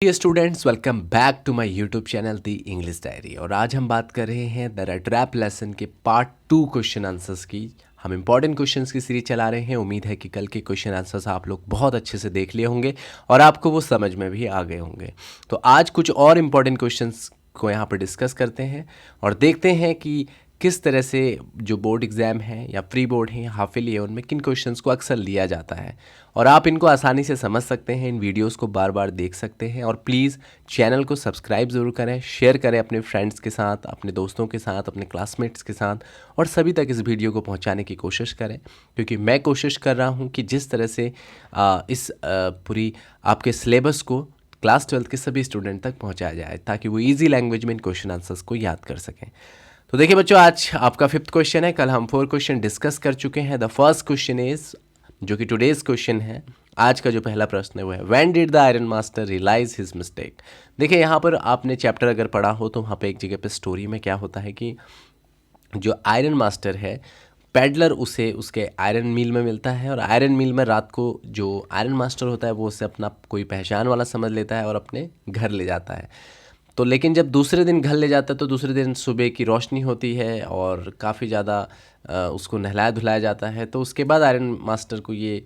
Dear students, welcome back to my YouTube channel the English diary. और आज हम बात कर रहे हैं द रैप लेसन के पार्ट 2 क्वेश्चन आंसर्स की। हम इंपॉर्टेंट क्वेश्चंस की सीरीज चला रहे हैं। उम्मीद है कि कल के क्वेश्चन आंसर्स आप लोग बहुत अच्छे से देख लिए होंगे और आपको वो समझ में भी आ गए होंगे। तो आज कुछ और इंपॉर्टेंट क्वेश्चंस को यहाँ पर डिस्कस करते हैं और देखते हैं कि किस तरह से जो बोर्ड एग्ज़ाम है या प्री बोर्ड है या हाफ ईयरली है उनमें किन क्वेश्चंस को अक्सर लिया जाता है और आप इनको आसानी से समझ सकते हैं। इन वीडियोस को बार बार देख सकते हैं और प्लीज़ चैनल को सब्सक्राइब ज़रूर करें, शेयर करें अपने फ्रेंड्स के साथ, अपने दोस्तों के साथ, अपने क्लासमेट्स के साथ और सभी तक इस वीडियो को पहुंचाने की कोशिश करें, क्योंकि मैं कोशिश कर रहा हूं कि जिस तरह से पूरी आपके सिलेबस को क्लास 12 के सभी स्टूडेंट तक पहुँचाया जाए ताकि वो ईजी लैंग्वेज में इन क्वेश्चन आंसर्स को याद कर सकें। तो देखिए बच्चों, आज आपका 5th क्वेश्चन है। कल हम 4 क्वेश्चन डिस्कस कर चुके हैं। द फर्स्ट क्वेश्चन इज, जो कि टुडेज क्वेश्चन है, आज का जो पहला प्रश्न है वो है when did the iron master realise his mistake. देखिए यहाँ पर आपने चैप्टर अगर पढ़ा हो तो वहाँ पे एक जगह पे स्टोरी में क्या होता है कि जो आयरन मास्टर है, पैडलर उसे उसके आयरन मिल में मिलता है और आयरन मिल में रात को जो आयरन मास्टर होता है वो उसे अपना कोई पहचान वाला समझ लेता है और अपने घर ले जाता है। तो लेकिन जब दूसरे दिन घर ले जाता है तो दूसरे दिन सुबह की रोशनी होती है और काफ़ी ज़्यादा उसको नहलाया धुलाया जाता है। तो उसके बाद आयरन मास्टर को ये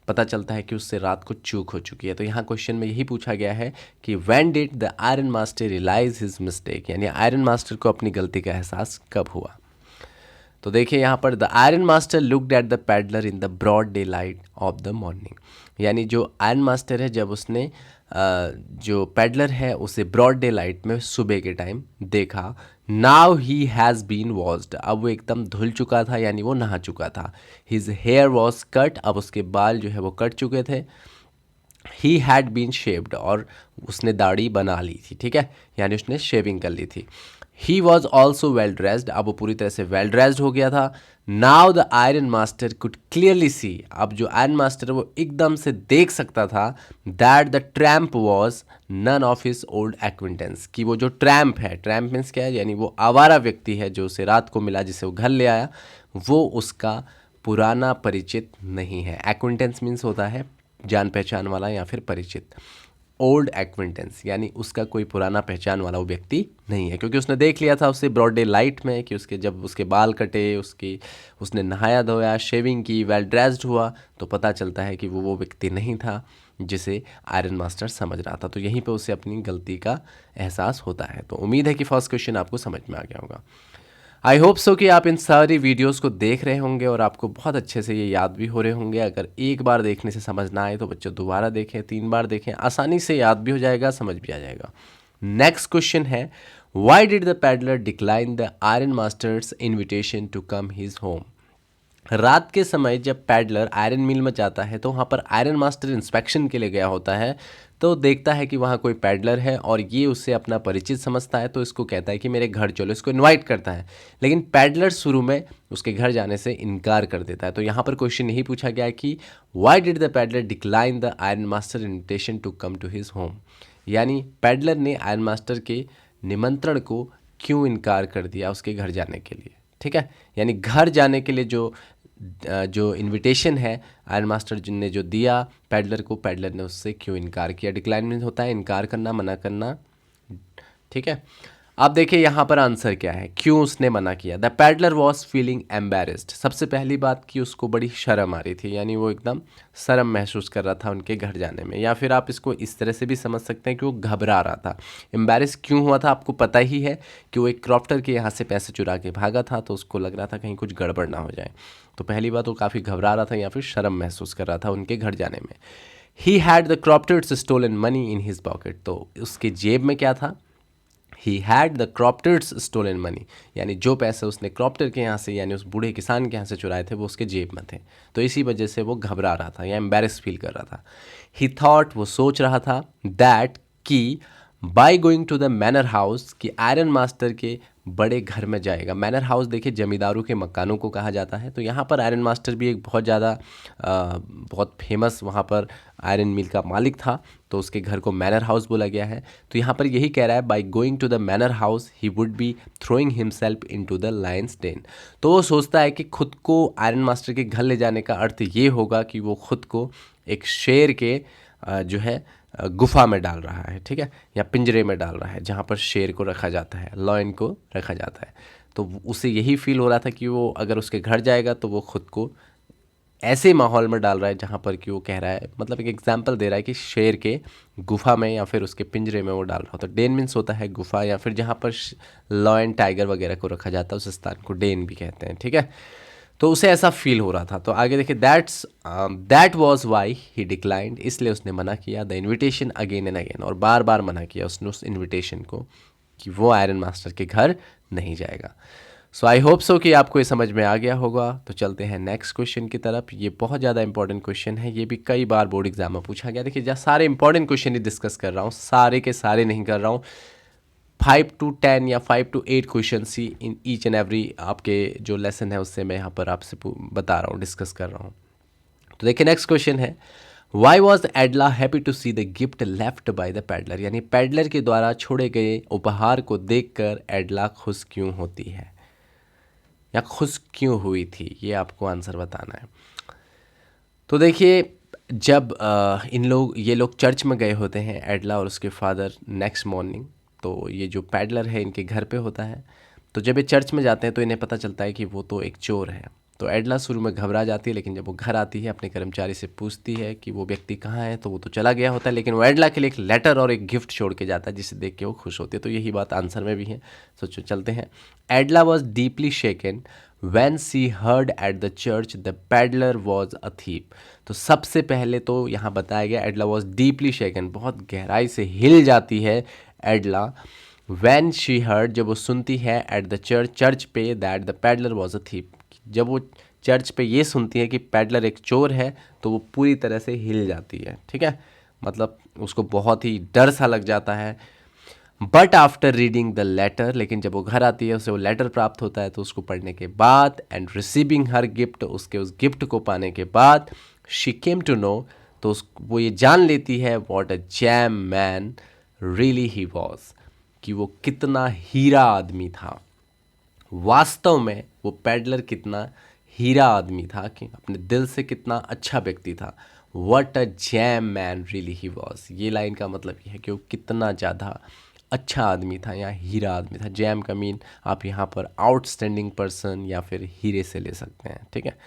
पता चलता है कि उससे रात को चूक हो चुकी है। तो यहाँ क्वेश्चन में यही पूछा गया है कि when did the iron master realise his mistake, यानी आयरन मास्टर को अपनी गलती का एहसास कब हुआ। तो देखिए यहाँ पर the iron master looked at the peddler in the broad daylight of the morning, यानी जो आयरन मास्टर है जब उसने जो पैडलर है उसे ब्रॉड डे लाइट में सुबह के टाइम देखा। Now he has been washed, अब वो एकदम धुल चुका था, यानी वो नहा चुका था। हिज हेयर वॉज कट, अब उसके बाल जो है वो कट चुके थे। ही हैड बीन शेव्ड, और उसने दाढ़ी बना ली थी, ठीक है, यानी उसने शेविंग कर ली थी। He was also well dressed, अब वो पूरी तरह से वेल ड्रेस्ड हो गया था। Now the iron master could clearly see, अब जो आयरन मास्टर वो एकदम से देख सकता था that the tramp was none of his old acquaintance, कि वो जो ट्रैम्प है, ट्रैम्प मीन्स क्या है, यानी वो आवारा व्यक्ति है जो उसे रात को मिला, जिसे वो घर ले आया, वो उसका पुराना परिचित नहीं है। एक्विंटेंस मीन्स होता है जान पहचान वाला या फिर परिचित। ओल्ड एक्विंटेंस यानी उसका कोई पुराना पहचान वाला वो व्यक्ति नहीं है, क्योंकि उसने देख लिया था उसे ब्रॉड डे लाइट में कि उसके जब उसके बाल कटे, उसने नहाया धोया, शेविंग की, वेल ड्रेस्ड हुआ, तो पता चलता है कि वो व्यक्ति नहीं था जिसे आयरन मास्टर समझ रहा था। तो यहीं पे उसे अपनी गलती का एहसास होता है। तो उम्मीद है कि फर्स्ट क्वेश्चन आपको समझ में आ गया होगा। आई होप सो कि आप इन सारी वीडियोस को देख रहे होंगे और आपको बहुत अच्छे से ये याद भी हो रहे होंगे। अगर एक बार देखने से समझ ना आए तो बच्चों दोबारा देखें, 3 बार देखें, आसानी से याद भी हो जाएगा, समझ भी आ जाएगा। नेक्स्ट क्वेश्चन है, why did the peddler decline the iron master's invitation to come his home. रात के समय जब पैडलर आयरन मिल में जाता है तो वहाँ पर आयरन मास्टर इंस्पेक्शन के लिए गया होता है, तो देखता है कि वहाँ कोई पैडलर है और ये उससे अपना परिचित समझता है, तो इसको कहता है कि मेरे घर चलो, इसको इनवाइट करता है। लेकिन पैडलर शुरू में उसके घर जाने से इनकार कर देता है। तो यहाँ पर क्वेश्चन यही पूछा गया है कि why did the peddler decline the iron master invitation to come to his home, यानी पैडलर ने आयरन मास्टर के निमंत्रण को क्यों इनकार कर दिया उसके घर जाने के लिए, ठीक है। यानी घर जाने के लिए जो इनविटेशन है आयरन मास्टर ने जो दिया पैडलर को, पैडलर ने उससे क्यों इनकार किया। डिक्लाइन मीन्स होता है इनकार करना, मना करना, ठीक है। अब देखिए यहाँ पर आंसर क्या है, क्यों उसने मना किया। The peddler was feeling embarrassed, सबसे पहली बात कि उसको बड़ी शर्म आ रही थी, यानी वो एकदम शर्म महसूस कर रहा था उनके घर जाने में, या फिर आप इसको इस तरह से भी समझ सकते हैं कि वो घबरा रहा था। एम्बेरस क्यों हुआ था, आपको पता ही है कि वो एक क्रॉप्टर के यहाँ से पैसे चुरा के भागा था, तो उसको लग रहा था कहीं कुछ गड़बड़ ना हो जाए। तो पहली बात वो काफ़ी घबरा रहा था या फिर शर्म महसूस कर रहा था उनके घर जाने में। He had the croppers stolen money in his pocket, तो उसके जेब में क्या था, he had the croppers stolen money, यानी जो पैसे उसने क्रॉप्टर के यहाँ से यानी उस बूढ़े किसान के यहाँ से चुराए थे वो उसके जेब में थे। तो इसी वजह से वो घबरा रहा था या एम्बेरस फील कर रहा था। ही थॉट, वो सोच रहा था, दैट कि by going to the manor house, कि आयरन मास्टर के बड़े घर में जाएगा। मैनर हाउस देखिए जमींदारों के मकानों को कहा जाता है। तो यहाँ पर आयरन मास्टर भी एक बहुत फेमस वहाँ पर आयरन मिल का मालिक था, तो उसके घर को मैनर हाउस बोला गया है। तो यहाँ पर यही कह रहा है, by going to the manor house he would be throwing himself into the lion's den. तो वो सोचता है कि खुद को आयरन मास्टर के घर ले जाने का अर्थ ये होगा कि वो खुद को एक शेर के जो है गुफा में डाल रहा है, ठीक है, या पिंजरे में डाल रहा है जहाँ पर शेर को रखा जाता है, लॉयन को रखा जाता है। तो उसे यही फील हो रहा था कि वो अगर उसके घर जाएगा तो वो खुद को ऐसे माहौल में डाल रहा है जहाँ पर कि वो कह रहा है, मतलब एक एग्जाम्पल दे रहा है कि शेर के गुफा में या फिर उसके पिंजरे में वो डाल रहा होता है। डेन मीन्स होता है गुफा, या फिर जहाँ पर लॉयन टाइगर वगैरह को रखा जाता है उस स्थान को डेन भी कहते हैं, ठीक है। तो उसे ऐसा फील हो रहा था। तो आगे देखिए, that was why he declined, इसलिए उसने मना किया the invitation again and again, और बार बार मना किया उसने उस इन्विटेशन को कि वो आयरन मास्टर के घर नहीं जाएगा। सो आई होप सो कि आपको ये समझ में आ गया होगा। तो चलते हैं नेक्स्ट क्वेश्चन की तरफ। ये बहुत ज़्यादा इंपॉर्टेंट क्वेश्चन है, ये भी कई बार बोर्ड एग्जाम में पूछा गया। देखिए, जहाँ सारे इंपॉर्टेंट क्वेश्चन ही डिस्कस कर रहा हूँ, सारे के सारे नहीं कर रहा हूँ, 5 to 10 या 5 to 8 question he in each and every आपके जो लेसन है उससे मैं यहाँ पर आपसे बता रहा हूँ, डिस्कस कर रहा हूँ। तो देखिए, नेक्स्ट क्वेश्चन है, why was Edla happy to see the gift left by the peddler, यानी पैडलर के द्वारा छोड़े गए उपहार को देखकर एडला खुश क्यों होती है या खुश क्यों हुई थी, ये आपको आंसर बताना है। तो देखिए, जब ये लोग चर्च में गए होते हैं, एडला और उसके फादर, नेक्स्ट मॉर्निंग, तो ये जो पैडलर है इनके घर पे होता है। तो जब ये चर्च में जाते हैं तो इन्हें पता चलता है कि वो तो एक चोर है। तो एडला शुरू में घबरा जाती है, लेकिन जब वो घर आती है अपने कर्मचारी से पूछती है कि वो व्यक्ति कहाँ है, तो वो तो चला गया होता है, लेकिन वो एडला के लिए एक लेटर और एक गिफ्ट छोड़ के जाता है जिसे देख के वो खुश होती है। तो यही बात आंसर में भी है। सोचो, चलते हैं। Edla was deeply shaken When she heard at the church the peddler was a thief। तो सबसे पहले तो यहाँ बताया गया एडला वॉज डीपली शेकन, बहुत गहराई से हिल जाती है एडला। When she heard, जब वो सुनती है, at the चर्च पे, that the peddler was a thief, जब वो चर्च पे ये सुनती है कि पैडलर एक चोर है, तो वो पूरी तरह से हिल जाती है, ठीक है, मतलब उसको बहुत ही डर सा लग जाता है। But after reading the letter, लेकिन जब वो घर आती है, उसे वो लेटर प्राप्त होता है, तो उसको पढ़ने के बाद, एंड रिसीविंग हर गिफ्ट, उसके उस गिफ्ट को पाने के बाद, शी केम टू नो, तो वो ये जान लेती है, what a jam man really he was, कि वो कितना हीरा आदमी था। वास्तव में वो पैडलर कितना हीरा आदमी था, कि अपने दिल से कितना अच्छा व्यक्ति था। What a jam man really he was, ये लाइन का मतलब ये है कि वो कितना ज़्यादा अच्छा आदमी था या हीरा आदमी था। जैम का मीन आप यहाँ पर आउटस्टैंडिंग पर्सन या फिर हीरे से ले सकते हैं, ठीक है।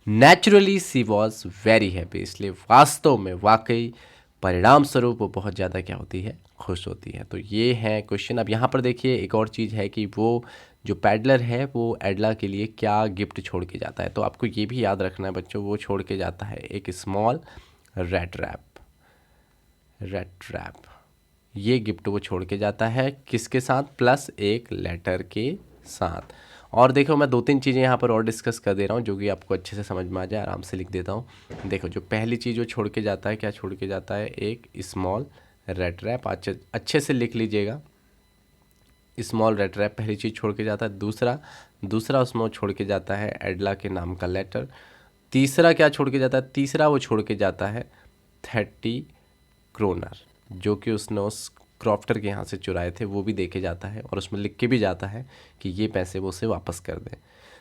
Naturally she was very happy, इसलिए वास्तव में, वाकई, परिणाम स्वरूप वो बहुत ज़्यादा क्या होती है, खुश होती है। तो ये है क्वेश्चन। अब यहाँ पर देखिए, एक और चीज़ है कि वो जो पैडलर है वो एडला के लिए क्या गिफ्ट छोड़ के जाता है। तो आपको ये भी याद रखना है बच्चों, वो छोड़ के जाता है एक स्मॉल रेड रैप। ये गिफ्ट वो छोड़ के जाता है किसके साथ, प्लस एक लेटर के साथ। और देखो, मैं 2-3 चीज़ें यहाँ पर और डिस्कस कर दे रहा हूँ जो कि आपको अच्छे से समझ में आ जाए, आराम से लिख देता हूँ। देखो, जो पहली चीज़ वो छोड़ के जाता है, क्या छोड़ के जाता है, एक स्मॉल रेड रैप। अच्छे से लिख लीजिएगा, स्मॉल रेड रैप पहली चीज़ छोड़ के जाता है। दूसरा उसमें वो छोड़ के जाता है एडला के नाम का लेटर। तीसरा क्या छोड़ के जाता है, तीसरा वो छोड़ के जाता है 30 क्रोनर, जो कि उसने उस क्रॉफ्टर के यहाँ से चुराए थे, वो भी देके जाता है, और उसमें लिख के भी जाता है कि ये पैसे वो उसे वापस कर दें।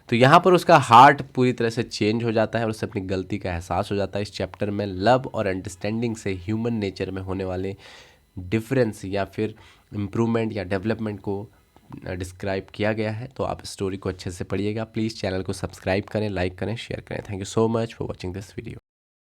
तो यहाँ पर उसका हार्ट पूरी तरह से चेंज हो जाता है और उसे अपनी गलती का एहसास हो जाता है। इस चैप्टर में लव और अंडरस्टैंडिंग से ह्यूमन नेचर में होने वाले डिफरेंस या फिर इम्प्रूवमेंट या डेवलपमेंट को डिस्क्राइब किया गया है। तो आप स्टोरी को अच्छे से पढ़िएगा। प्लीज़ चैनल को सब्सक्राइब करें, लाइक करें, शेयर करें। Thank you so much for watching this video.